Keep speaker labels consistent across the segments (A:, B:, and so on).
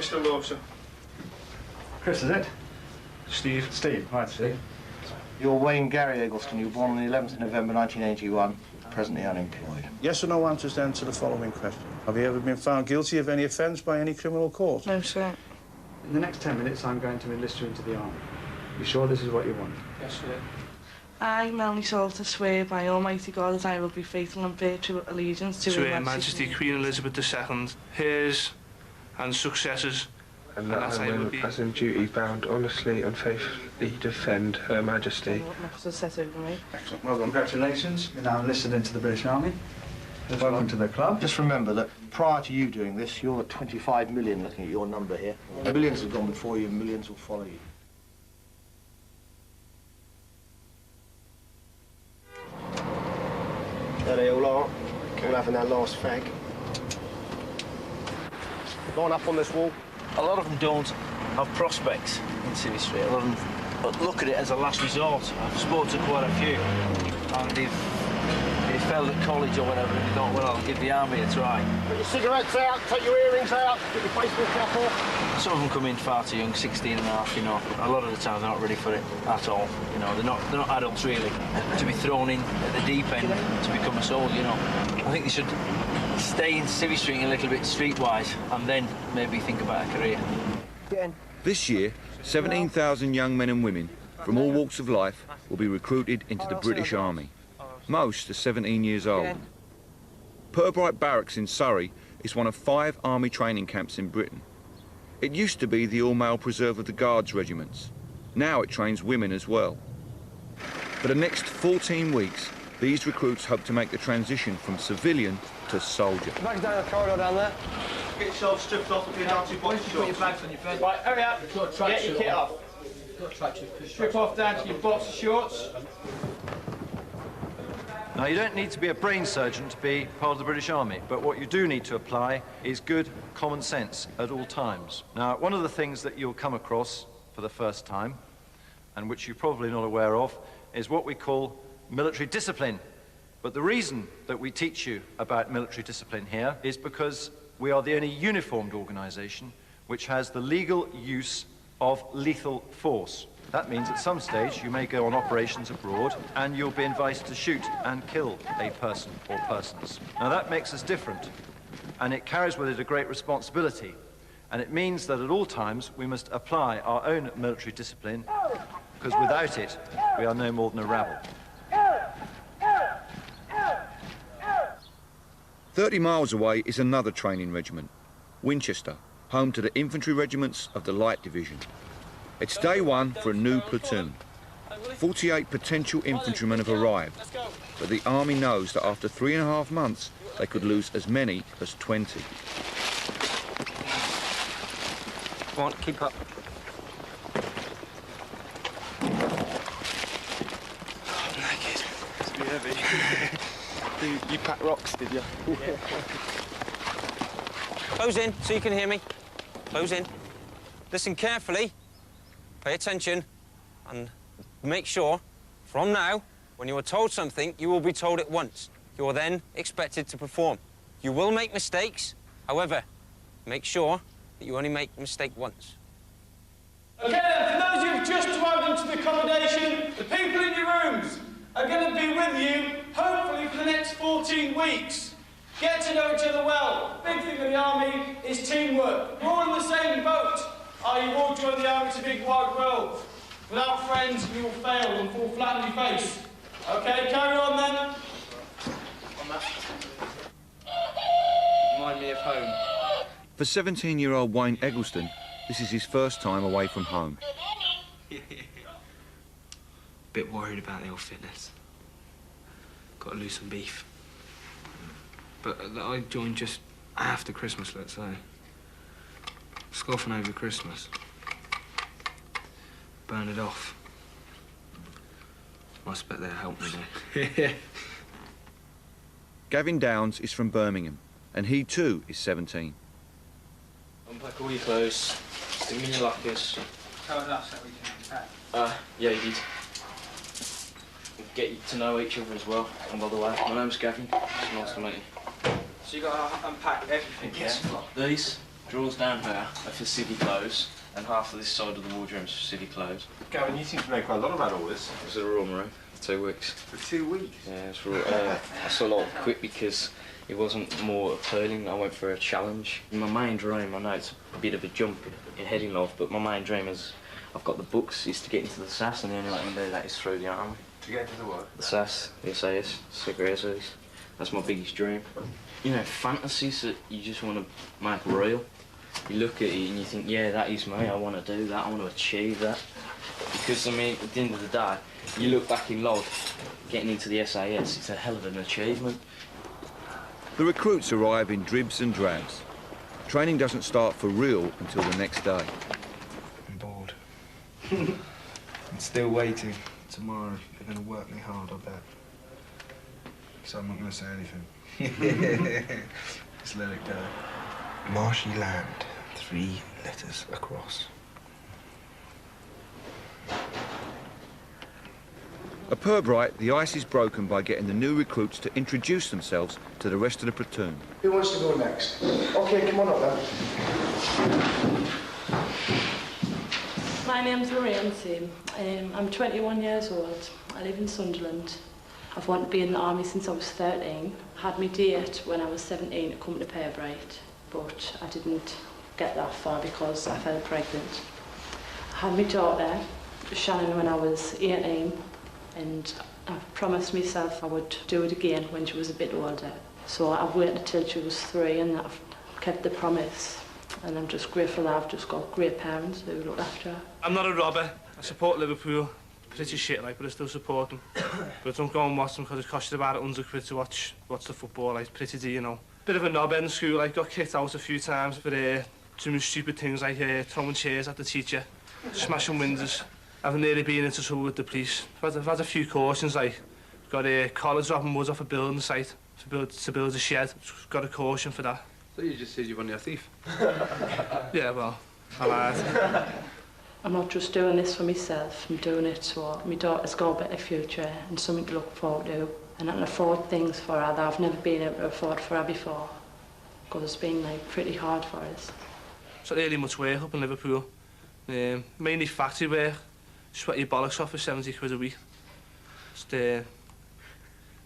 A: Mr. Lowe, sir.
B: Chris, is it?
A: Steve.
B: Steve, right, Steve.
C: You're Wayne Gary Eggleston. You were born on the 11th of November 1981, presently unemployed.
D: Yes or no answers then to the following question. Have you ever been found guilty of any offence by any criminal court?
E: No, sir.
B: In the next 10 minutes, I'm going to enlist you into the army. You sure this is what you want?
A: Yes, sir.
E: I, Melanie Salter, swear by Almighty God that I will be faithful and bear true allegiance to
A: Her Majesty Queen Elizabeth II, hers and successors,
F: and that I will, as in duty bound, honestly and faithfully defend Her Majesty.
E: Set over me.
B: Excellent. Well, congratulations. You're now enlisted into the British Army. Welcome to the club.
C: Just remember that prior to you doing this, you're at 25 million, looking at your number here. Millions have gone before you, millions will follow you.
G: There they all are, all having their last fag. Line up on this wall.
H: A lot of them don't have prospects in Civvy Street. A lot of them look at it as a last resort. I've spoken to quite a few, and they've failed at college or whatever, and they thought, well, I'll give the army a try.
G: Put your cigarettes out, take your earrings out, get your baseball cap off.
H: Some of them come in far too young, 16 and a half, you know. A lot of the time they're not ready for it at all. You know, they're not adults really. To be thrown in at the deep end to become a soldier, you know. I think they should stay in Civvy Street a little bit streetwise and then maybe think about a career.
I: This year, 17,000 young men and women from all walks of life will be recruited into the British Army. Most are 17 years old. Purbright Barracks in Surrey is one of 5 army training camps in Britain. It used to be the all-male preserve of the Guards regiments. Now it trains women as well. For the next 14 weeks, these recruits hope to make the transition from civilian to soldier.
G: Bags down the corridor down there.
H: Get yourself stripped off and be down to boxer shorts. Put your bags on your bed.
J: Right, hurry up. Get your kit off. Strip off down to your boxer shorts.
K: Now, you don't need to be a brain surgeon to be part of the British Army, but what you do need to apply is good common sense at all times. Now, one of the things that you'll come across for the first time, and which you're probably not aware of, is what we call military discipline. But the reason that we teach you about military discipline here is because we are the only uniformed organisation which has the legal use of lethal force. That means at some stage you may go on operations abroad and you'll be invited to shoot and kill a person or persons. Now that makes us different, and it carries with it a great responsibility, and it means that at all times we must apply our own military discipline, because without it we are no more than a rabble.
I: 30 miles away is another training regiment, Winchester, home to the infantry regiments of the Light Division. It's day one for a new platoon. 48 potential infantrymen have arrived, but the Army knows that after 3.5 months, they could lose as many as 20.
H: Come on, keep up.
G: I'm naked. It's too heavy. You packed rocks, did you?
J: Close in so you can hear me. Close in. Listen carefully. Pay attention and make sure, from now, when you are told something, you will be told it once. You are then expected to perform. You will make mistakes, however, make sure that you only make the mistake once.
L: Okay then, for those who've just arrived into the accommodation, the people in your rooms are going to be with you, hopefully for the next 14 weeks. Get to know each other well. Big thing in the army is teamwork. We're all in the same boat. You all join the army, it's a big wide world. Without friends, you will fail and fall flat on your face. Okay, carry on then.
J: Remind me of home.
I: For 17-year-old Wayne Eggleston, this is his first time away from home.
M: Bit worried about the old fitness. Got to lose some beef. But I joined just after Christmas, let's say. Scoffing over Christmas. Burn it off. I expect they'll help me there.
I: Gavin Downes is from Birmingham, and he too is 17.
N: Unpack all your clothes, stick them in your lockers.
B: Tell us that we can unpack.
N: Yeah, you did. Get you to know each other as well. And by the way, my name's Gavin. It's nice to meet you.
B: So you got to unpack everything,
N: Yes. These drawers down here are for city clothes, and half of this side of the wardrobe is for city clothes.
C: Gavin, you seem to know quite a lot about all this.
N: It was a room for 2 weeks.
C: For 2 weeks?
N: Yeah, it was I sort of quit because it wasn't more appealing. I went for a challenge. My main dream, I know it's a bit of a jump in heading life, but my main dream is, I've got the books, is to get into the SAS, and the only way I can do that is through the army.
C: To get into the what?
N: The SAS, the SAS, secret SAS. That's my biggest dream. You know, fantasies that you just want to make real. You look at it and you think, yeah, that is me, I want to do that, I want to achieve that. Because, I mean, at the end of the day, you look back in life, getting into the SAS, it's a hell of an achievement.
I: The recruits arrive in dribs and drabs. Training doesn't start for real until the next day.
M: I'm bored. I'm still waiting. Tomorrow they're going to work me hard, I bet. So I'm not going to say anything. Just let it go. Marshy land, 3 letters across.
I: At Purbright, the ice is broken by getting the new recruits to introduce themselves to the rest of the platoon.
O: Who wants to go next? OK, come on up then.
E: My name's Lorraine Sims. I'm 21 years old. I live in Sunderland. I've wanted to be in the army since I was 13. I had my date when I was 17 to come to Purbright, but I didn't get that far because I fell pregnant. I had my daughter, Shannon, when I was 18, and I promised myself I would do it again when she was a bit older. So I've waited till she was 3 and I've kept the promise. And I'm just grateful that I've just got great parents who look after her.
A: I'm not a robber. I support Liverpool. Pretty shit, like, but I still support them. But don't go and watch them because it costs you about £100 to watch the football, like, pretty dear, you know. Bit of a knobhead in school, like, got kicked out a few times for doing stupid things like throwing chairs at the teacher, smashing windows. I've nearly been into trouble with the police. I've had a few cautions, like, got collars dropping wood off a building site to build a shed. Got a caution for that.
G: So you just said you weren't a thief?
A: Yeah, well, I lied.
E: I'm not just doing this for myself, I'm doing it so my daughter's got a better future and something to look forward to. And I can afford things for her that I've never been able to afford for her before. Because it's been, like, pretty hard for us.
A: It's not really much work up in Liverpool. Mainly factory work. Sweat your bollocks off for £70 a week. It's a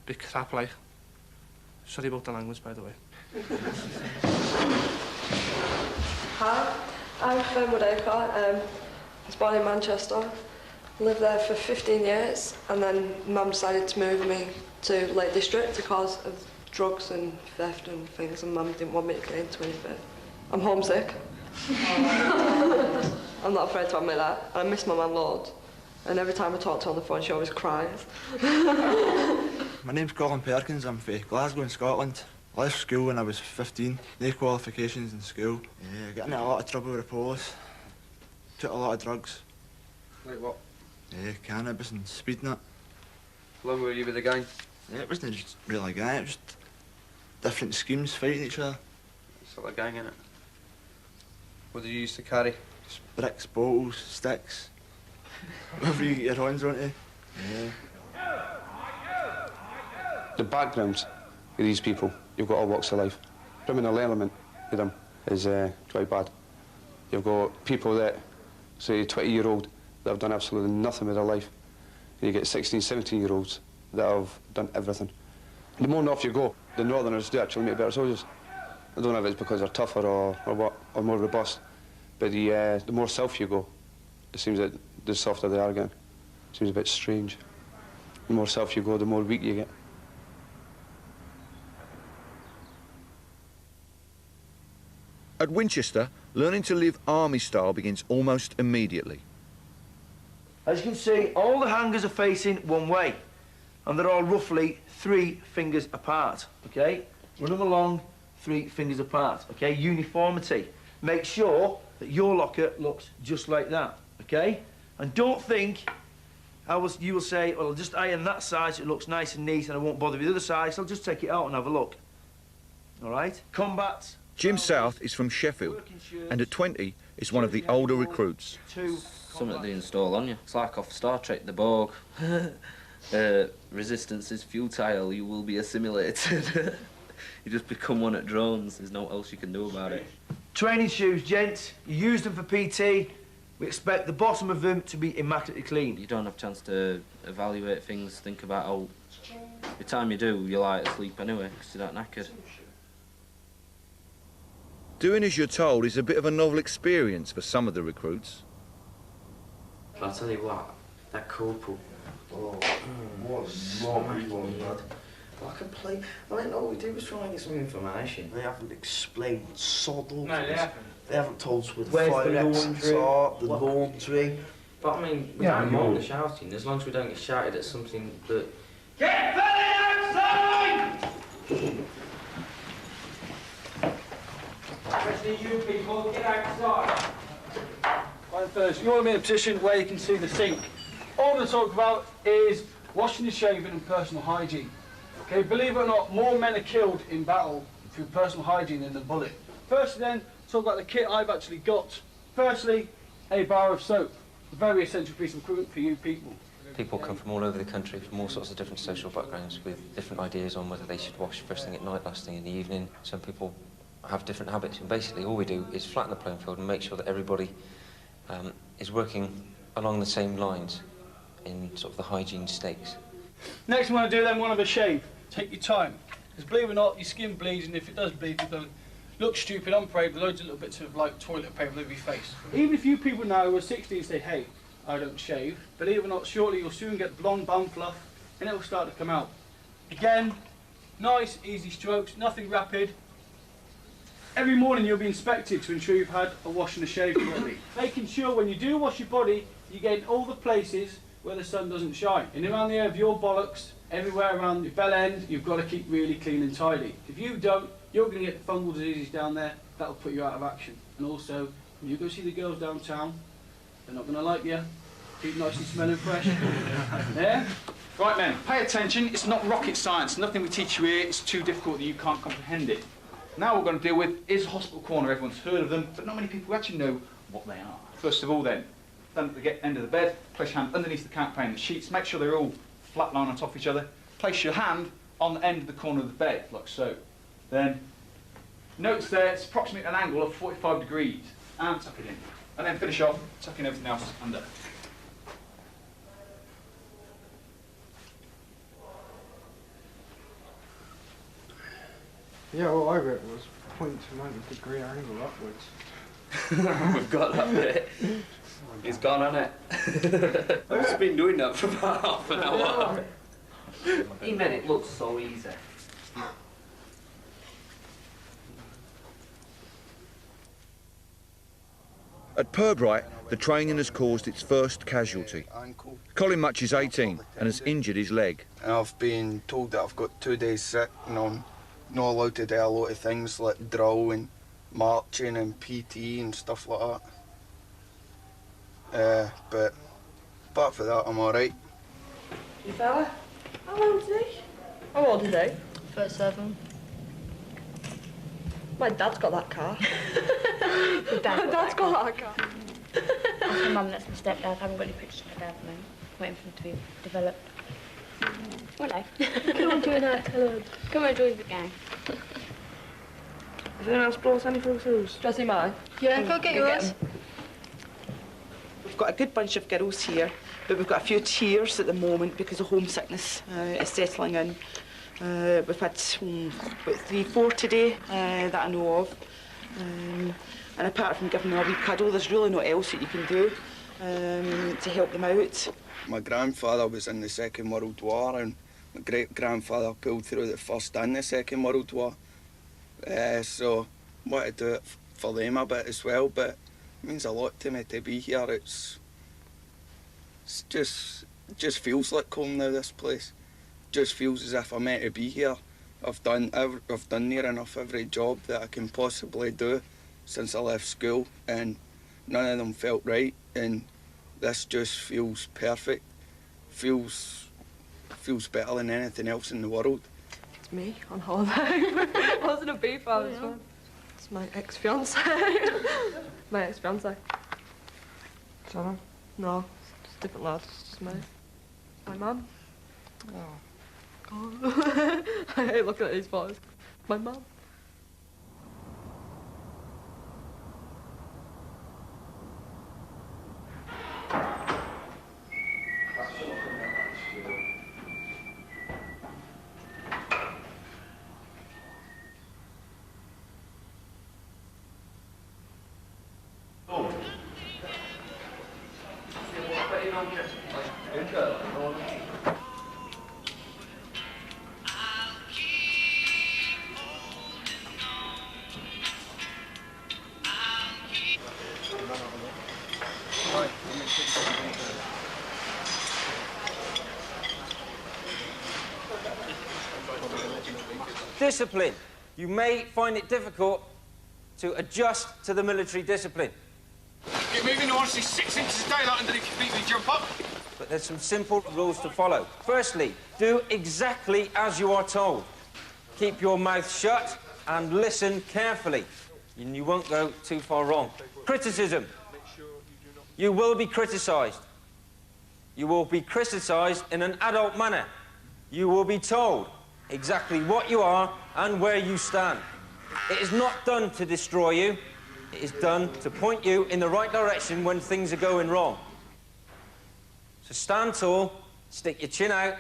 A: bit crap, like. Sorry about the language, by the way.
P: Hi, I'm Fern Woodacre. I was born in Manchester. Lived there for 15 years, and then Mum decided to move me to Lake District because of drugs and theft and things, and Mum didn't want me to get into anything. I'm homesick. I'm not afraid to admit that. And I miss my mum loads. And every time I talk to her on the phone, she always cries.
Q: My name's Colin Perkins. I'm from Glasgow in Scotland. I left school when I was 15. No qualifications in school. Yeah, got into a lot of trouble with the police. Took a lot of drugs.
G: Like what?
Q: Yeah, cannabis and speed and that.
G: How long were you with the gang?
Q: Yeah, it wasn't just really a gang, it was just different schemes fighting each other.
G: Sort of gang, innit? What did you used to carry?
Q: Just bricks, bottles, sticks. Whatever you get your hands onto. Yeah.
F: The backgrounds of these people, you've got all walks of life. Criminal element with them is quite bad. You've got people that, say, 20-year-old that have done absolutely nothing with their life. And you get 16, 17-year-olds that have done everything. The more north you go, the northerners do actually make better soldiers. I don't know if it's because they're tougher or what, or more robust, but the more south you go, it seems that the softer they are getting. It seems a bit strange. The more south you go, the more weak you get.
I: At Winchester, learning to live army style begins almost immediately.
R: As you can see, all the hangers are facing one way, and they're all roughly 3 fingers apart, okay? Run them along 3 fingers apart, okay? Uniformity. Make sure that your locker looks just like that, okay? And don't think you will say, well, I'll just iron that side so it looks nice and neat and I won't bother with the other side, so I'll just take it out and have a look. All right? Combat.
I: Jim South is from Sheffield, and at 20 is one of the older recruits.
N: Something they install on you. It's like off Star Trek, the Borg. Resistance is futile, you will be assimilated. You just become one at drones, there's no else you can do about it.
R: Training shoes, gents. You use them for PT. We expect the bottom of them to be immaculately clean.
N: You don't have a chance to evaluate things, think about how... By the time you do, you lie asleep anyway, because you're that knackered.
I: Doing as you're told is a bit of a novel experience for some of the recruits.
N: But I'll tell you what, that corporal...
O: Oh, what a lovely one, lad.
N: I mean, all we did was try and get some information.
C: They haven't explained sod all
J: No,
C: to
J: they
C: us.
J: haven't.
C: They haven't told us where the
N: Where's
C: fire
N: the
C: exits
N: laundry?
C: are, the
N: What?
C: laundry.
N: But I mean, we don't mind the shouting, as long as we don't get shouted at something that...
L: Get outside! Especially you people, get outside. Right, first, you want to be in a position where you can see the sink. All I'm going to talk about is washing and shaving and personal hygiene. Okay, believe it or not, more men are killed in battle through personal hygiene than the bullet. Firstly then, talk about the kit I've actually got. Firstly, a bar of soap. A very essential piece of equipment for you people.
S: People come from all over the country, from all sorts of different social backgrounds, with different ideas on whether they should wash first thing at night, last thing in the evening. Some people have different habits, and basically all we do is flatten the playing field and make sure that everybody is working along the same lines in sort of the hygiene stakes.
L: Next we want to do then, one of a shave. Take your time. Because believe it or not, your skin bleeds, and if it does bleed, you don't look stupid on parade with loads of little bits of like toilet paper over your face. Even if you people now who are 60 say, hey, I don't shave, believe it or not, shortly you'll soon get blonde bum fluff and it will start to come out. Again, nice, easy strokes, nothing rapid. Every morning you'll be inspected to ensure you've had a wash and a shave correctly. Making sure when you do wash your body, you get in all the places where the sun doesn't shine. And around the area of your bollocks, everywhere around your bell end, you've got to keep really clean and tidy. If you don't, you're going to get fungal diseases down there, that'll put you out of action. And also, when you go see the girls downtown, they're not going to like you. Keep nice and smelling fresh. Yeah?
T: Right, men, pay attention. It's not rocket science. Nothing we teach you here is too difficult that you can't comprehend it. Now what we're going to deal with is hospital corner. Everyone's heard of them, but not many people actually know what they are. First of all, then, stand at the end of the bed, place your hand underneath the counterpane and the sheets, make sure they're all flat lying on top of each other. Place your hand on the end of the corner of the bed, like so. Then, notice there, it's approximately an angle of 45 degrees, and tuck it in. And then finish off, tucking everything else under.
M: Yeah, all I wrote was point to 90-degree angle upwards.
N: We've got that bit. It's gone, hasn't it? I've just been doing that for about half an hour. He made it look so easy.
I: At Pirbright, the training has caused its first casualty. Colin Much is 18 and has injured his leg.
U: And I've been told that I've got 2 days sick and I'm not allowed to do a lot of things like drill and marching and PT and stuff like that. But apart from that, I'm alright.
P: You fella? How old is he? How old is he?
E: 37.
P: My dad's got that car.
E: Your
P: My dad's got that car.
E: That's my mum, that's my stepdad. I haven't got any pictures of my dad, man. Waiting for them to be developed. Hello. Come on, join us. Hello. Come on, join the gang.
P: Has anyone else brought any photos? Does he mind?
E: Yeah, go get yours.
V: We've got a good bunch of girls here, but we've got a few tears at the moment because of homesickness is settling in. We've had about 3, 4 today that I know of. And apart from giving them a wee cuddle, there's really not else that you can do to help them out.
U: My grandfather was in the Second World War and my great-grandfather pulled through the First and the Second World War. So I want to do it for them a bit as well, but it means a lot to me to be here. It just feels like home now, this place. Just feels as if I'm meant to be here. I've done near enough every job that I can possibly do since I left school, and none of them felt right, and this just feels perfect. Feels better than anything else in the world.
P: It's me on holiday. It wasn't a beef, I was one. It's my ex-fiance. My ex-fiance. Someone? No, it's a different lad. It's just my mum. Oh. I hate looking at these photos. My mum.
J: Discipline. You may find it difficult to adjust to the military discipline.
T: Get moving, you want to see 6 inches of daylight underneath your feet when you jump up.
J: But there's some simple rules to follow. Firstly, do exactly as you are told. Keep your mouth shut and listen carefully, and you won't go too far wrong. Criticism. You will be criticised. You will be criticised in an adult manner. You will be told exactly what you are and where you stand. It is not done to destroy you. It is done to point you in the right direction when things are going wrong. So stand tall, stick your chin out,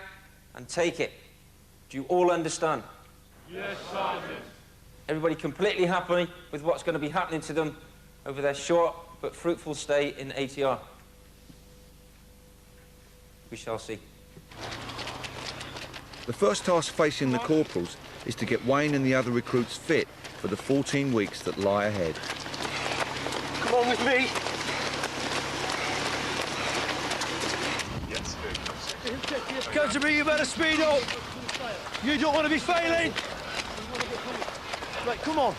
J: and take it. Do you all understand?
L: Yes, Sergeant.
J: Everybody completely happy with what's going to be happening to them over their short but fruitful stay in ATR? We shall see.
I: The first task facing the corporals is to get Wayne and the other recruits fit for the 14 weeks that lie ahead.
L: Come on with me.
R: Canterbury, you better speed up. You don't want to be failing. Right, come on.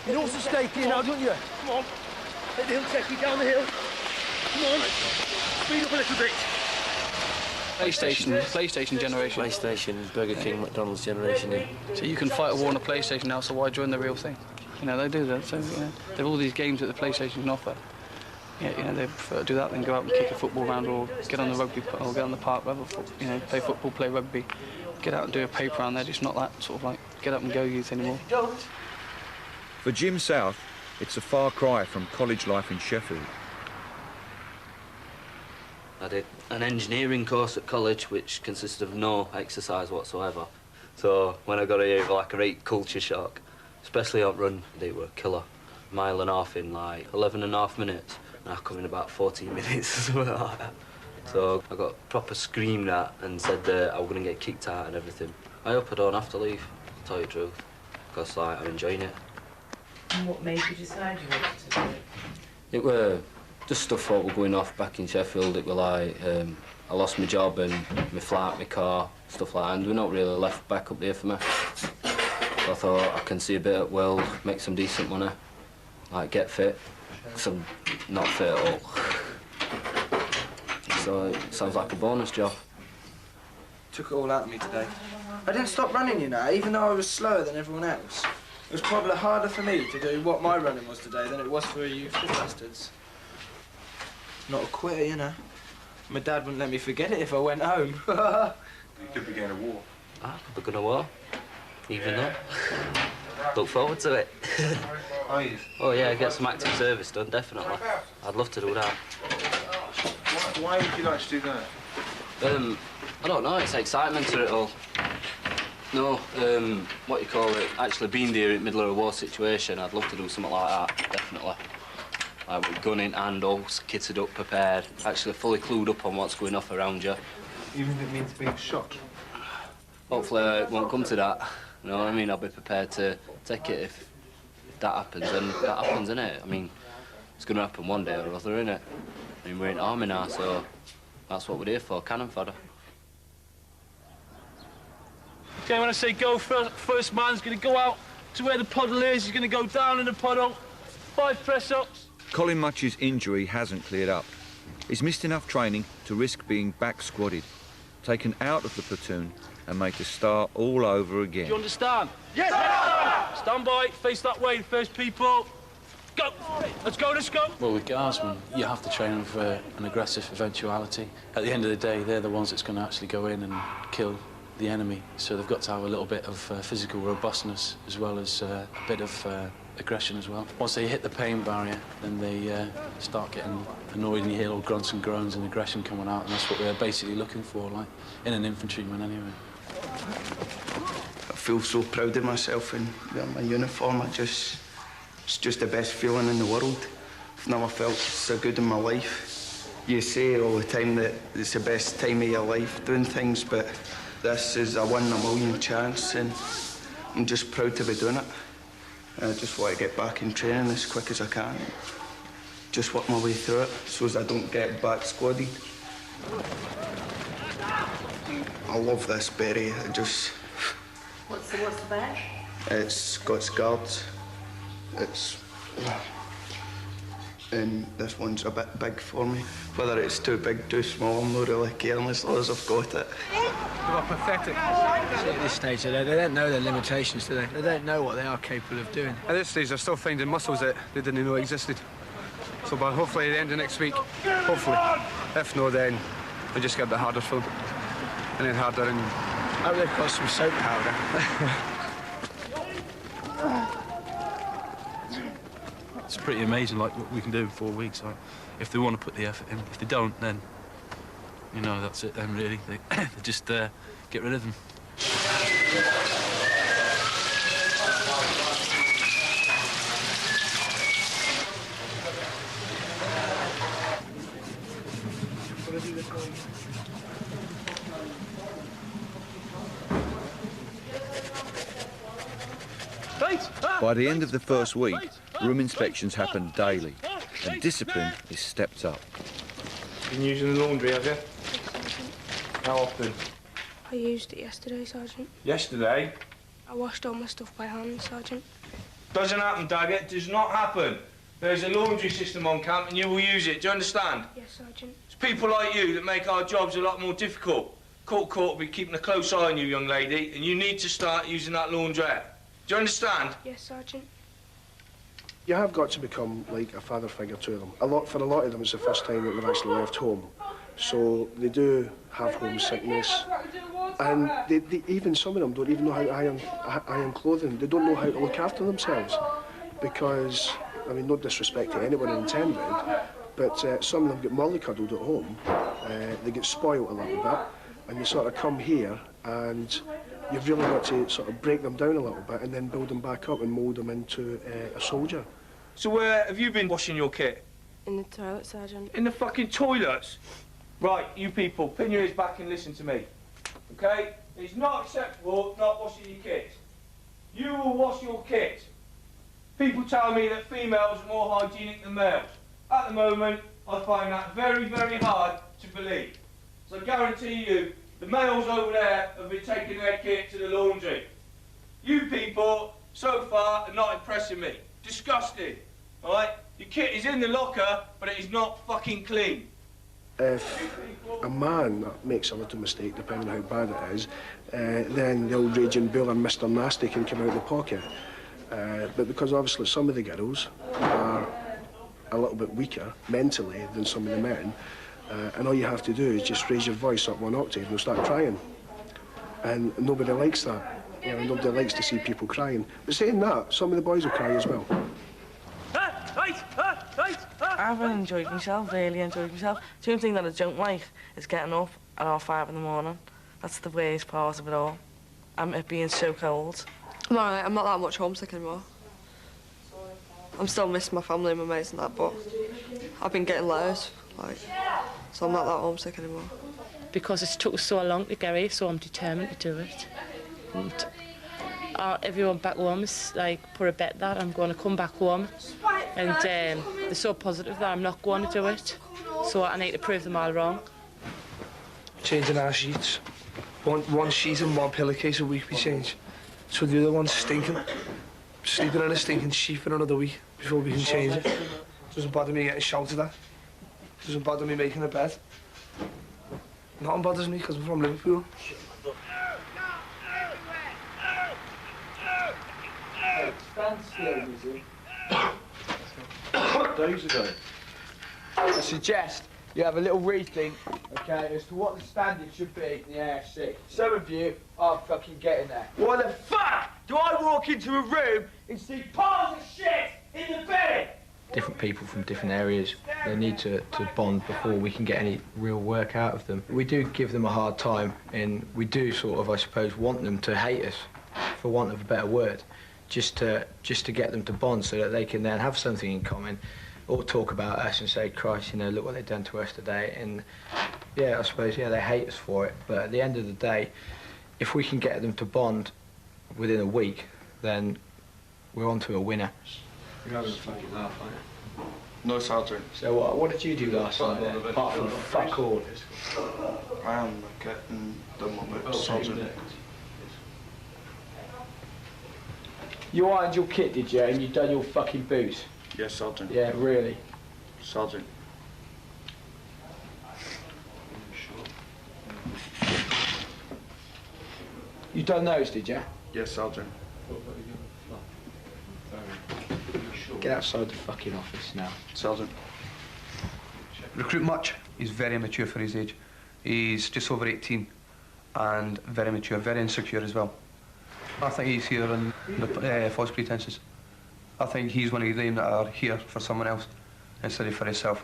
R: You know what's at stake here now, don't you? Come on. Let the hill take you down the hill. Come on. Speed up a little bit.
D: PlayStation generation.
N: PlayStation, Burger King, McDonald's generation, yeah.
D: So you can fight a war on a PlayStation now, so why join the real thing? You know, they do that, so, you know, there are all these games that the PlayStation can offer. Yeah, you know, they prefer to do that than go out and kick a football round or get on the rugby, or get on the park, you know, play football, play rugby, get out and do a paper round. They're just not that sort of like get up and go youth anymore.
I: For Jim South, it's a far cry from college life in Sheffield.
N: I did an engineering course at college which consisted of no exercise whatsoever. So when I got here, it was like a great culture shock, especially up run. They were a killer. 1.5 miles in like 11.5 minutes, and I come in about 14 minutes or something like that. So I got proper screamed at and said that I was going to get kicked out and everything. I hope I don't have to leave, to tell you the truth, because like, I'm enjoying it.
K: And what made you decide you wanted to do it?
N: It were just stuff that were going off back in Sheffield. It were like, I lost my job and my flat, my car, stuff like that, and we're not really left back up there for me. So I thought I can see a bit of the world, make some decent money, like get fit, because I'm not fit at all. So it sounds like a bonus job.
Q: Took it all out of me today. I didn't stop running, you know, even though I was slower than everyone else. It was probably harder for me to do what my running was today than it was for you bastards. Not a quitter, you know. My dad wouldn't let me forget it if I went home.
I: You could be going to war.
N: I could be going to war, even though. Look forward to it.
I: Are you?
N: Oh yeah, get some active service done, definitely. I'd love to do that.
I: Why would you like to do that?
N: I don't know, it's excitement to it all. No, what you call it, actually being there in the middle of a war situation, I'd love to do something like that, definitely. Like with gun in hand, all kitted up, prepared, actually fully clued up on what's going off around you.
I: Even if it means being shot?
N: Hopefully it won't come to that, you know what I mean? I'll be prepared to take it if that happens, and that happens, innit? I mean, it's going to happen one day or other, innit? I mean, we're in army now, so that's what we're here for, cannon fodder.
L: Okay, when I say go, first man's going to go out to where the puddle is. He's going to go down in the puddle. 5 press-ups.
I: Colin Much's injury hasn't cleared up. He's missed enough training to risk being back squadded, taken out of the platoon and made to start all over again.
L: Do you understand? Yes, sir! Stand by, face that way, first people. Go! Let's go, let's go!
B: Well, with guardsmen, you have to train them for an aggressive eventuality. At the end of the day, they're the ones that's going to actually go in and kill the enemy. So they've got to have a little bit of physical robustness as well as a bit of aggression as well. Once they hit the pain barrier, then they start getting annoyed and you hear all grunts and groans and aggression coming out, and that's what we're basically looking for, like, in an infantryman anyway.
U: I feel so proud of myself in wearing my uniform. It's just the best feeling in the world. I've never felt so good in my life. You say all the time that it's the best time of your life doing things, but this is a 1 in a million chance, and I'm just proud to be doing it. I just want to get back in training as quick as I can. Just work my way through it so as I don't get back squadded. I love this berry.
K: What's the berry?
U: It's got scars. And this one's a bit big for me. Whether it's too big, too small, I'm not really caring as long as I've got it.
H: They are pathetic. At this stage, they don't know their limitations, do they? They don't know what they are capable of doing.
F: At this stage, they're still finding muscles that they didn't know existed. So, but hopefully at the end of next week, hopefully. If not, then we'll just get a bit harder for them. And then harder and...
H: I hope they've got some soap powder.
B: It's pretty amazing, like, what we can do in 4 weeks. Like, if they want to put the effort in. If they don't, then, you know, that's it then, really. They just get rid of them.
I: By the end of the first week, room inspections happen daily, and discipline is stepped up.
A: Been using the laundry, have you? How often?
W: I used it yesterday, Sergeant.
A: Yesterday?
W: I washed all my stuff by hand, Sergeant.
A: Doesn't happen, Daggett. Does not happen. There's a laundry system on camp and you will use it. Do you understand?
W: Yes, Sergeant.
A: It's people like you that make our jobs a lot more difficult. Court will be keeping a close eye on you, young lady, and you need to start using that laundrette. Do you understand?
W: Yes, Sergeant.
O: You have got to become like a father figure to them. For a lot of them, it's the first time that they've actually left home. So they do have homesickness. And even some of them don't even know how to iron clothing. They don't know how to look after themselves. Because, I mean, no disrespect to anyone intended, but some of them get mollycoddled at home. They get spoilt a little bit. And they sort of come here and you've really got to sort of break them down a little bit and then build them back up and mould them into a soldier.
A: So where have you been washing your kit?
W: In the toilet, Sergeant.
A: In the fucking toilets? Right, you people, pin your ears back and listen to me. Okay? It's not acceptable not washing your kit. You will wash your kit. People tell me that females are more hygienic than males. At the moment, I find that very, very hard to believe. So I guarantee you, the males over there have been taking their kit to the laundry. You people, so far, are not impressing me. Disgusting, all right? Your kit is in the locker, but it is not fucking clean.
O: If a man makes a little mistake, depending on how bad it is, then the old raging bull and Mr. Nasty can come out of the pocket. But because obviously some of the girls are a little bit weaker mentally than some of the men, and all you have to do is just raise your voice up 1 octave and they'll start crying. And nobody likes that. You know, nobody likes to see people crying. But saying that, some of the boys will cry as well.
K: I've really enjoyed myself, The only thing that I don't like is getting up at 5:30 in the morning. That's the worst part of it all. It being so cold.
P: I'm alright, I'm not that much homesick anymore. I'm still missing my family and my mates and that, but I've been getting letters, so I'm not that homesick anymore.
E: Because it's took so long to get here, so I'm determined to do it. And everyone back home is put a bet that I'm going to come back home, and they're so positive that I'm not going to do it, so I need to prove them all wrong.
O: Changing our sheets.
A: One sheet and one pillowcase a week we change. So the other one's stinking. Sleeping in a stinking sheet for another week before we can change it. Doesn't bother me getting shouted at. Doesn't bother me making a bed. Nothing bothers me because I'm from Liverpool.
R: Stand still, Lizzie. Days ago. I suggest you have a little rethink, okay, as to what the standard should be in the AFC. Some of you are fucking getting there. Why the fuck do I walk into a room and see piles of shit in the bed?
H: Different people from different areas, they need to bond before we can get any real work out of them. We do give them a hard time, and we do sort of, I suppose, want them to hate us, for want of a better word, just to get them to bond so that they can then have something in common, or talk about us and say, Christ, you know, look what they've done to us today. And yeah, I suppose, yeah, they hate us for it, but at the end of the day, if we can get them to bond within a week, then we're on to a winner. You're having a fucking laugh, aren't you?
F: No, Sergeant.
H: So what did you do last night then, apart from fuck all?
F: I am the kit and done my boots, Sergeant.
H: You ironed your kit, did you, and you done your fucking boots?
F: Yes, Sergeant.
H: Yeah, really?
F: Sergeant.
H: You done those, did you?
F: Yes, Sergeant.
H: Get outside the fucking office now.
F: Sergeant.
C: Recruit much. He's very immature for his age. He's just over 18 and very mature, very insecure as well. I think he's here on the false pretences. I think he's one of them that are here for someone else instead of for himself.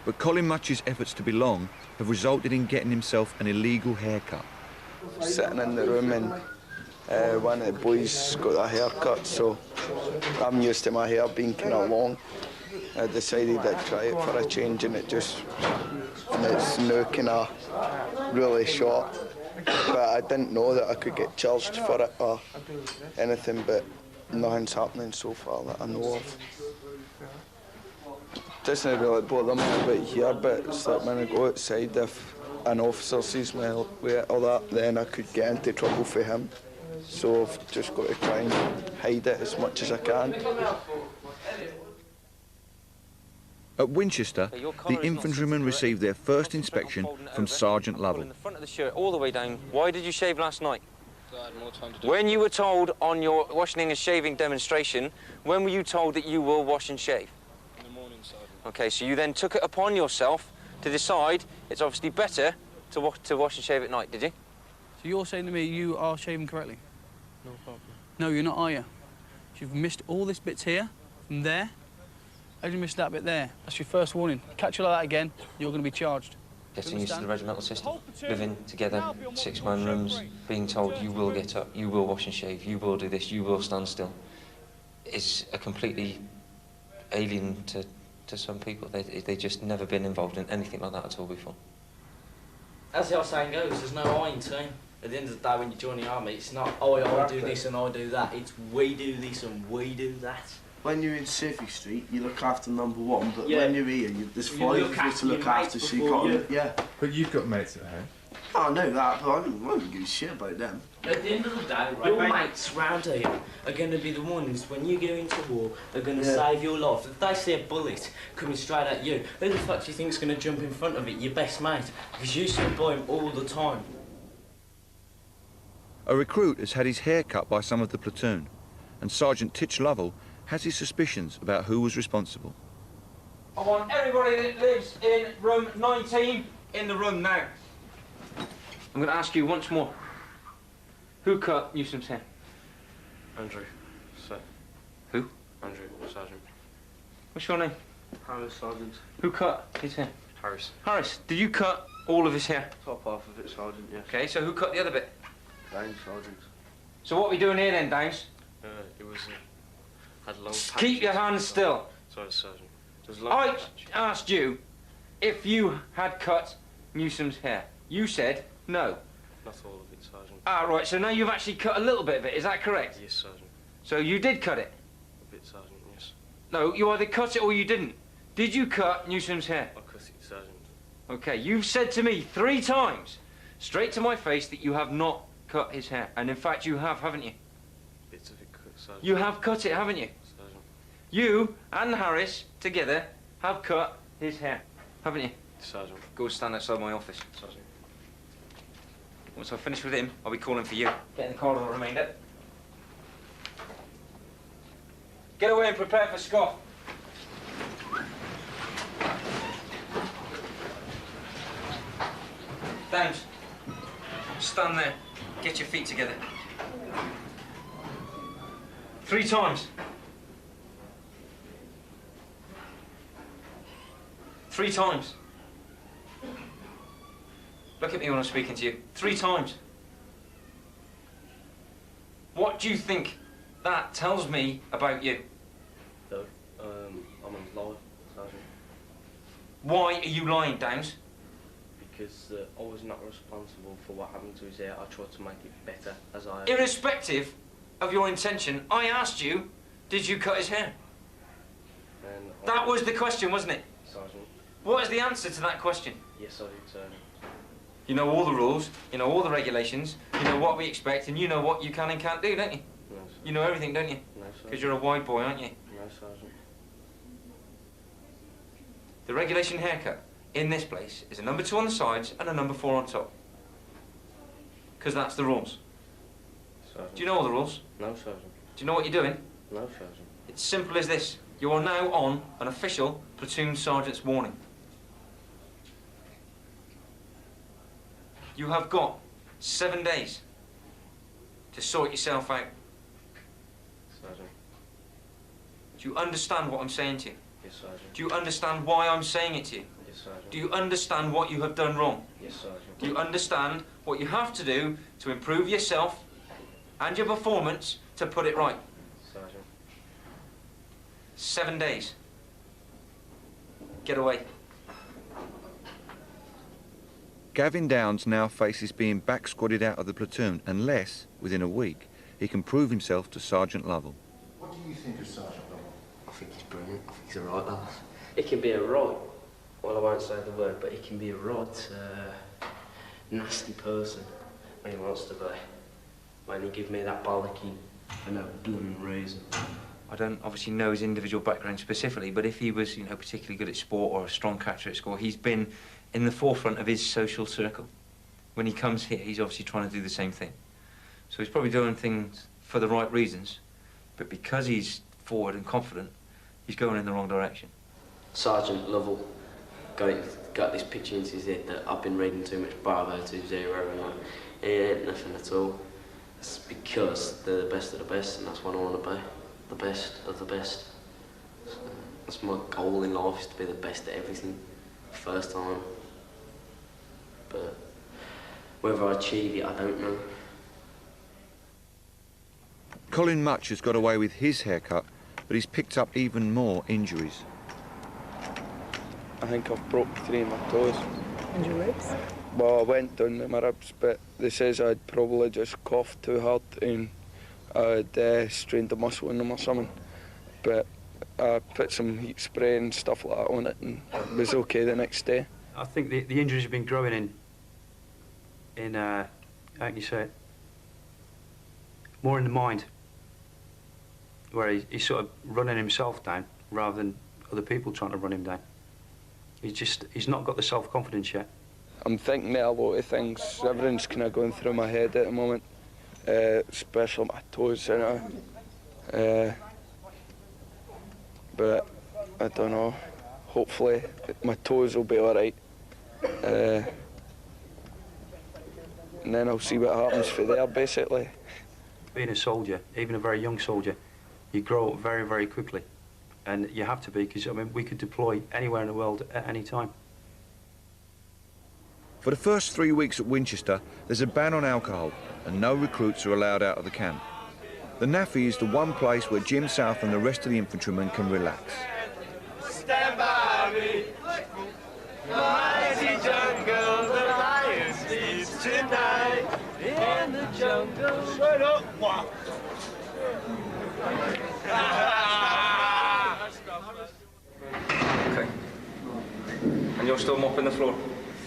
I: But Colin Much's efforts to belong have resulted in getting himself an illegal haircut.
U: Sitting in the room and one of the boys got a haircut, so I'm used to my hair being kind of long. I decided I'd try it for a change, and it's now kind of really short. But I didn't know that I could get charged for it or anything, but nothing's happening so far that I know of. Doesn't really bother me about here, but it's like when I go outside, if an officer sees me with all that, then I could get into trouble for him. So I've just got to try and hide it as much as I can.
I: At Winchester, the infantrymen received their first inspection from Sergeant Lovell.
J: In the front of the shirt, all the way down. Why did you shave last night? I had more time to do. When you were told on your washing and shaving demonstration, when were you told that you will wash and shave?
G: In the morning, Sergeant.
J: Okay, so you then took it upon yourself to decide it's obviously better to wash and shave at night, did you?
D: So you're saying to me you are shaving correctly?
G: No problem.
D: No, you're not, are you? You've missed all this bits here, from there. How did you miss that bit there? That's your first warning. Catch you like that again, you're going to be charged.
J: Getting used to the regimental system, living together, 6-man rooms, being told you will get up, you will wash and shave, you will do this, you will stand still. It's a completely alien to some people. They've just never been involved in anything like that at all before.
S: As the old saying goes, there's no I in team. At the end of the day, when you join the army, it's not, oh, I do this and I do that. It's we do this and we do that.
X: When you're in Civic Street, you look after number one, but
S: Yeah.
X: when you're here, there's five of you to look after, so you got yeah.
Y: But you've got mates at home.
X: I know that, but I don't give a shit about them.
S: At the end of the day, your mates round here are going to be the ones, when you go into war, are going to save your life. If they see a bullet coming straight at you, who the fuck do you think's going to jump in front of it? Your best mate. Because you stood by him all the time.
I: A recruit has had his hair cut by some of the platoon, and Sergeant Titch Lovell has his suspicions about who was responsible.
J: I want everybody that lives in room 19 in the room now. I'm going to ask you once more. Who cut Newsom's hair?
A: Andrew, sir.
J: Who?
A: Andrew, Sergeant.
J: What's your name?
A: Harris, Sergeant.
J: Who cut his hair?
A: Harris.
J: Harris, did you cut all of his hair?
A: Top half of it, Sergeant, yes.
J: Okay, so who cut the other bit?
A: Downes, Sergeant.
J: So what are we doing here then, Downes?
A: It was, had long
J: Keep your hands still.
A: Sorry, Sergeant. It was long
J: I asked you if you had cut Newsom's hair. You said no.
A: Not all of it, Sergeant.
J: Ah, right, so now you've actually cut a little bit of it, is that correct?
A: Yes, Sergeant.
J: So you did cut it?
A: A bit, Sergeant, yes.
J: No, you either cut it or you didn't. Did you cut Newsom's hair?
A: I cut it, Sergeant.
J: Okay, you've said to me 3 times straight to my face that you have not cut his hair. And in fact, you have, haven't you?
G: Bits of it cut, Sergeant.
J: You have cut it, haven't you?
G: Sergeant.
J: You and Harris, together, have cut his hair, haven't you?
G: Sergeant.
J: Go stand outside my office.
G: Sergeant.
J: Once I've finished with him, I'll be calling for you. Get in the corridor, remainder. Get away and prepare for scoff. Downes, stand there. Get your feet together. 3 times. 3 times. Look at me when I'm speaking to you. 3 times. What do you think that tells me about you?
N: No, I'm lying, Sergeant.
J: Why are you lying, Downes?
N: Because I was not responsible for what happened to his hair. I tried to make it better as I...
J: Irrespective of your intention, I asked you, did you cut his hair?
N: And
J: that was the question, wasn't it?
N: Sergeant.
J: What is the answer to that question?
N: Yes, I did, Sergeant.
J: You know all the rules, you know all the regulations, you know what we expect, and you know what you can and can't do, don't you?
N: No, sir.
J: You know everything, don't you?
N: No, sir.
J: Because you're a wide boy, aren't you?
N: No, Sergeant.
J: The regulation haircut in this place is a number 2 on the sides and a number 4 on top. Because that's the rules.
N: Sergeant.
J: Do you know all the rules?
N: No, Sergeant.
J: Do you know what you're doing?
N: No, Sergeant.
J: It's simple as this. You are now on an official platoon sergeant's warning. You have got 7 days to sort yourself out.
N: Sergeant.
J: Do you understand what I'm saying to you?
N: Yes, Sergeant.
J: Do you understand why I'm saying it to you?
N: Yes, Sergeant.
J: Do you understand what you have done wrong?
N: Yes, Sergeant.
J: Do you understand what you have to do to improve yourself and your performance to put it right?
N: Sergeant.
J: 7 days. Get away.
I: Gavin Downes now faces being back squadded out of the platoon unless, within a week, he can prove himself to Sergeant Lovell.
M: What do you think of Sergeant Lovell?
N: I think he's brilliant. I think he's a right lad. He can be a right, well, I won't say the word, but he can be a right nasty person when he wants to be. When he give me that bollocky for no blooming reason.
J: I don't obviously know his individual background specifically, but if he was, you know, particularly good at sport or a strong catcher at school, he's been in the forefront of his social circle. When he comes here, he's obviously trying to do the same thing. So he's probably doing things for the right reasons, but because he's forward and confident, he's going in the wrong direction.
N: Sergeant Lovell got this picture into his head that I've been reading too much Bravo 20 and it ain't nothing at all. It's because they're the best of the best, and that's what I want to be. The best of the best. So that's my goal in life, is to be the best at everything, first time. But whether I achieve it, I don't know.
I: Colin Much has got away with his haircut, but he's picked up even more injuries.
F: I think I've broke 3 of my toes.
W: And your ribs?
F: Well, I went down to my ribs, but they says I'd probably just coughed too hard and I'd strained the muscle in them or something. But I put some heat spray and stuff like that on it and it was okay the next day.
Q: I think the injuries have been growing in how can you say it? More in the mind, where he's sort of running himself down rather than other people trying to run him down. He's not got the self-confidence yet.
F: I'm thinking a lot of things. Everything's kind of going through my head at the moment, especially my toes, you know. But I don't know. Hopefully my toes will be all right. And then I'll see what happens from there, basically.
Q: Being a soldier, even a very young soldier, you grow up very, very quickly. And you have to be, because, I mean, we could deploy anywhere in the world at any time.
I: For the first 3 weeks at Winchester, there's a ban on alcohol and no recruits are allowed out of the camp. The NAFI is the one place where Jim South and the rest of the infantrymen can relax.
L: Stand by me, mighty jungle, the lion sleeps tonight in the jungle. Shut up, what?
J: Okay. And you're still mopping the floor?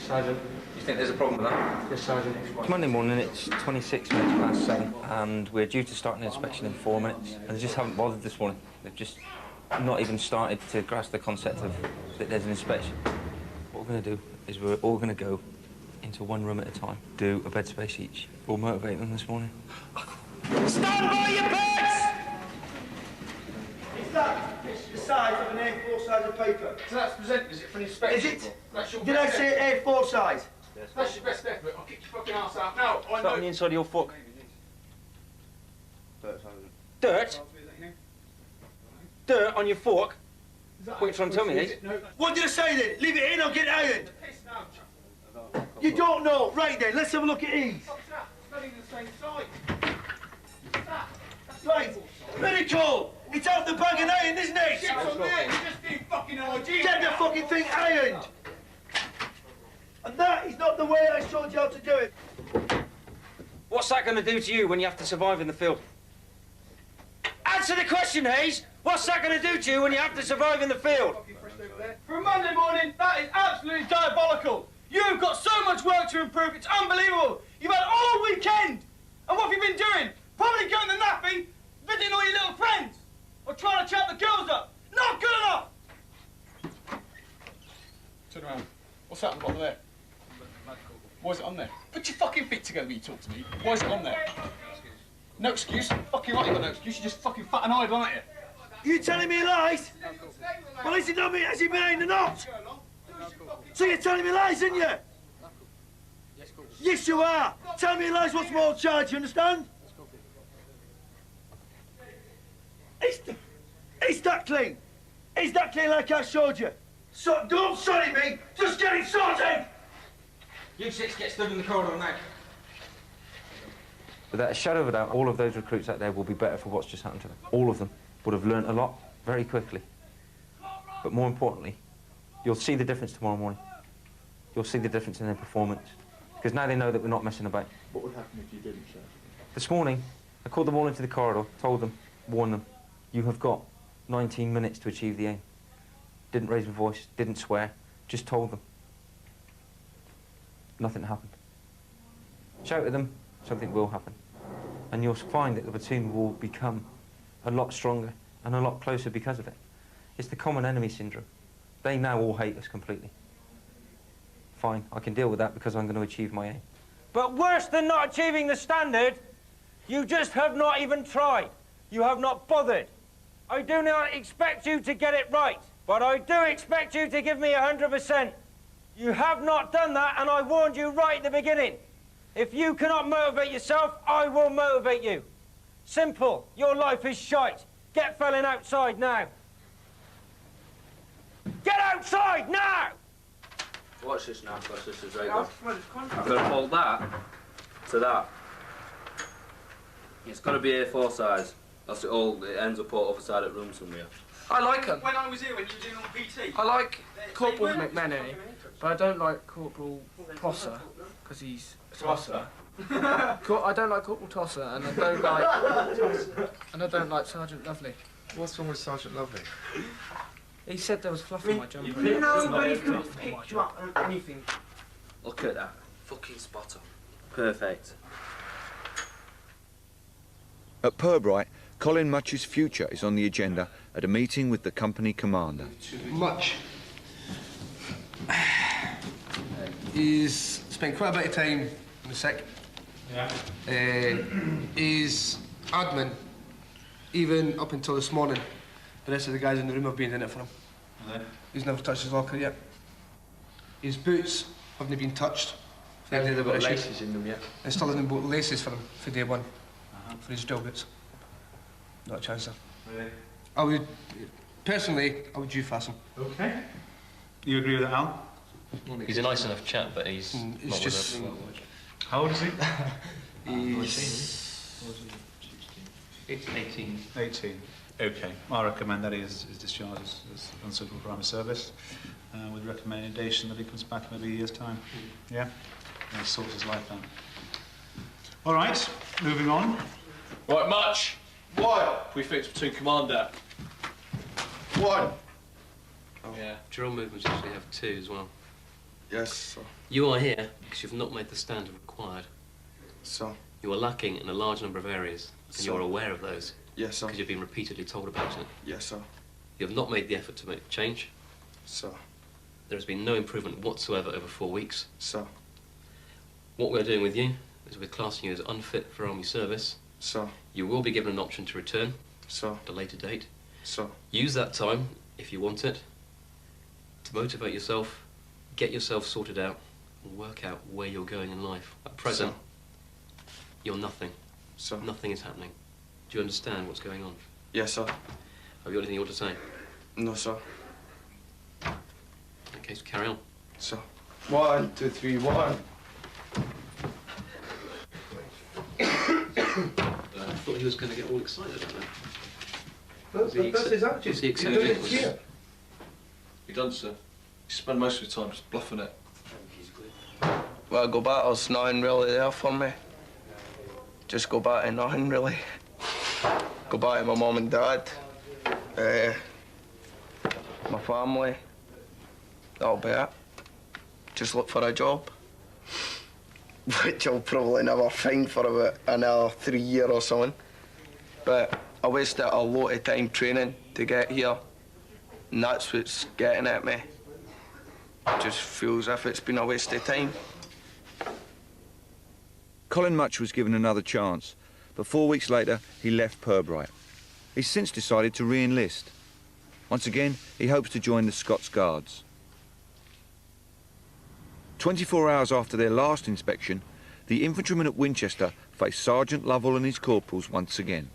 D: Sergeant.
J: You think there's a problem with that?
H: Yes, Sergeant.
J: It's Monday morning, it's 26 minutes past 7, and we're due to start an inspection in 4 minutes, and they just haven't bothered this morning. They've just not even started to grasp the concept of that there's an inspection. What we're going to do is we're all going to go into one room at a time, do a bed space each. We'll motivate them this morning.
R: Stand by your beds! Is that the size of an A4 size of paper?
L: So that's presented, is it for an inspection?
R: Is it? Did I say A4 size?
L: That's your best effort. I'll kick your fucking ass out now.
J: Start on the inside of your foot. Dirt? Dirt on your fork? What are you trying to tell me, Hayes?
R: What did I say then? Leave it in or get it ironed? You don't know. Right then, let's have a look at these. Right, very cool. It's out the bag and ironed, isn't it?
L: Get on there, you just need fucking idea.
R: Get the fucking thing ironed. And that is not the way I showed you how to do it.
J: What's that going to do to you when you have to survive in the field? Answer the question, Hayes! What's that going to do to you when you have to survive in the field?
L: For a Monday morning, that is absolutely diabolical. You've got so much work to improve, it's unbelievable. You've had all weekend. And what have you been doing? Probably going to the nappy, visiting all your little friends. Or trying to chat the girls up. Not good enough! Turn around. What's that on the bottom there? Why is it on there? Put your fucking feet together when you talk to me. Why is it on there? No excuse. Fucking right, you got no excuse. You're just fucking fat and idle, aren't you?
R: You telling me lies? Well, is it not me? Has he been in the knot? So you're telling me lies, aren't you? Yes, you are. Tell me lies, what's more charge, you understand? Is that clean? Is that clean like I showed you? So don't sorry me, just get it sorted!
J: You six get stood in the corridor now. Without a shadow of a doubt, all of those recruits out there will be better for what's just happened to them. All of them would have learnt a lot very quickly. But more importantly, you'll see the difference tomorrow morning. You'll see the difference in their performance. Because now they know that we're not messing about.
M: What would happen if you didn't, sir?
J: This morning, I called them all into the corridor, told them, warned them, you have got 19 minutes to achieve the aim. Didn't raise my voice, didn't swear, just told them. Nothing happened. Shout at them, something will happen. And you'll find that the platoon will become a lot stronger and a lot closer because of it. It's the common enemy syndrome. They now all hate us completely. Fine, I can deal with that because I'm going to achieve my aim. But worse than not achieving the standard, you just have not even tried. You have not bothered. I do not expect you to get it right, but I do expect you to give me 100%. You have not done that, and I warned you right at the beginning. If you cannot motivate yourself, I will motivate you. Simple. Your life is shite. Get felling outside now. Get outside now!
N: Watch this now, because this is right. I've got to hold that to that. It's got to be A4 size. That's it all. It ends up all other side of the room somewhere.
L: I like them. When I was here, when you were doing all PT.
B: I like Corporal McMenemy, but I don't like Corporal Tosser, because he's a tosser. I don't like Corporal Tosser, and I don't like Sergeant Lovely.
M: What's wrong with Sergeant Lovely?
B: He said there was fluff in my jumper.
N: Nobody can pick you up on anything. Look at that. Fucking spot on. Perfect.
I: At Purbright, Colin Much's future is on the agenda at a meeting with the company commander.
C: Much. He's spent quite a bit of time in the sick.
L: Yeah.
C: He's admin, even up until this morning. The rest of the guys in the room have been in it for him.
L: Yeah.
C: He's never touched his locker yet. His boots haven't been touched.
H: They haven't got laces in them yet.
C: They still haven't bought laces for him for day one, for his drill boots. Not a chance, sir.
L: Really?
C: I would, personally, I would fasten.
L: Okay. You agree with that, Al?
G: He's a nice enough chap, but he's
C: it's
G: not
C: just.
L: How old is he?
C: He's
G: 18.
L: 18. Okay. I recommend that he is discharged as unsuitable for army service, with recommendation that he comes back maybe a year's time. Yeah? And sorts his life out. All right, moving on.
G: Right, Much.
C: What?
G: We fixed platoon commander.
C: One.
G: Oh. Yeah, drill movements usually have 2 as well.
M: Yes, sir.
K: You are here because you've not made the standard required.
M: Sir.
K: You are lacking in a large number of areas, and
M: Sir.
K: you're aware of those.
M: Yes, sir.
K: Because you've been repeatedly told about it.
M: Yes, sir.
K: You have not made the effort to make the change.
M: Sir.
K: There has been no improvement whatsoever over 4 weeks.
M: Sir.
K: What we're doing with you is we're classing you as unfit for army service.
M: Sir.
K: You will be given an option to return.
M: Sir.
K: At a later date.
M: Sir.
K: Use that time, if you want it, to motivate yourself, get yourself sorted out, and work out where you're going in life. At present, you're nothing.
M: Sir.
K: Nothing is happening. Do you understand what's going on?
M: Yes, sir.
K: Have you got anything you want to say?
M: No, sir.
K: Okay, so carry on.
M: Sir.
R: 1, 2, 3, 1.
K: I thought he was going to get all excited about that.
R: That's his attitude.
K: Was he
R: He's doing it
K: excited?
R: here.
G: You done, sir? You spend most of your time just bluffing it.
U: Well, go back, there's nothing really there for me. Just go back to nothing, really. Go back to my mum and dad. My family. That'll be it. Just look for a job. Which I'll probably never find for about another 3 years or something. But I wasted a lot of time training to get here. And that's what's getting at me. It just feels as if it's been a waste of time.
I: Colin Much was given another chance, but 4 weeks later he left Pirbright. He's since decided to re-enlist. Once again, he hopes to join the Scots Guards. 24 hours after their last inspection, the infantrymen at Winchester face Sergeant Lovell and his corporals once again.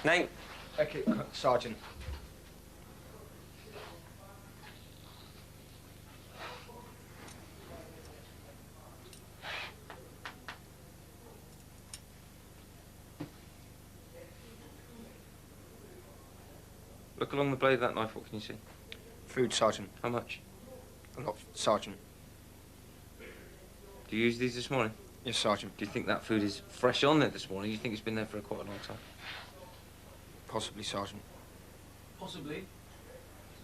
J: Name?
B: Okay, Sergeant.
F: Look along the blade of that knife, what can you see?
B: Food, Sergeant.
F: How much?
B: A lot, Sergeant.
F: Do you use these this morning?
B: Yes, Sergeant.
F: Do you think that food is fresh on there this morning? Do you think it's been there for quite a long time?
B: Possibly, Sergeant.
P: Possibly.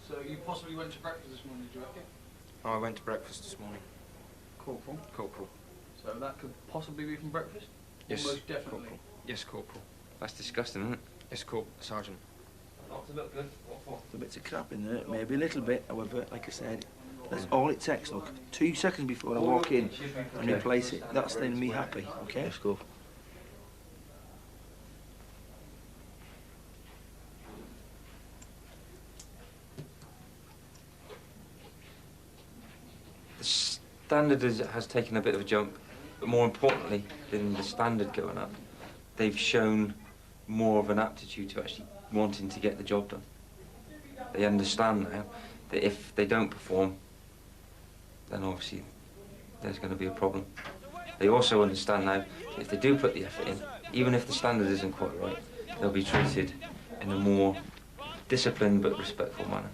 P: So you possibly went to breakfast this morning, do you reckon?
B: Oh, I went to breakfast this morning.
P: Corporal.
B: Corporal.
P: So that could possibly be from breakfast?
B: Yes.
P: Almost definitely.
B: Corporal. Yes, Corporal.
F: That's disgusting, isn't it?
B: Yes, Sergeant.
F: Not to look good. What for?
R: There's a bit of crap in there, maybe a little bit, however, like I said, that's all it takes, look. 2 seconds before I walk in and replace it. That's then me happy, okay? Let's go.
F: The standard has taken a bit of a jump, but more importantly than the standard going up, they've shown more of an aptitude to actually wanting to get the job done. They understand now that if they don't perform, then obviously there's going to be a problem. They also understand now that if they do put the effort in, even if the standard isn't quite right, they'll be treated in a more disciplined but respectful manner.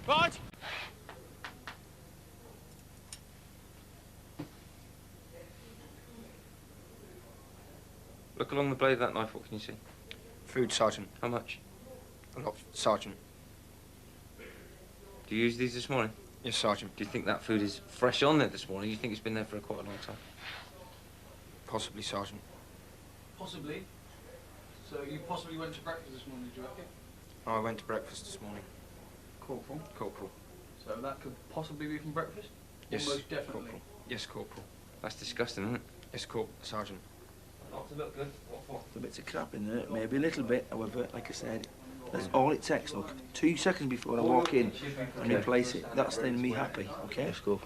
L: Right.
F: Look along the blade of that knife, what can you see?
B: Food, Sergeant.
F: How much?
B: A lot, Sergeant.
F: Do you use these this morning?
B: Yes, Sergeant.
F: Do you think that food is fresh on there this morning? Do you think it's been there for quite a long time?
B: Possibly, Sergeant.
P: Possibly. So you possibly went to breakfast this morning, do you reckon?
B: Oh, I went to breakfast this morning.
P: Corporal.
B: Corporal.
P: So that could possibly be from breakfast?
B: Yes.
P: Almost definitely.
B: Corporal. Yes, Corporal.
F: That's disgusting, isn't it?
B: Yes, Sergeant.
F: Not to look good. What for?
R: There's a bit of crap in there, maybe a little bit, however, like I said, that's all it takes, look. 2 seconds before I walk in and replace it. That's then me happy, okay? Let's go.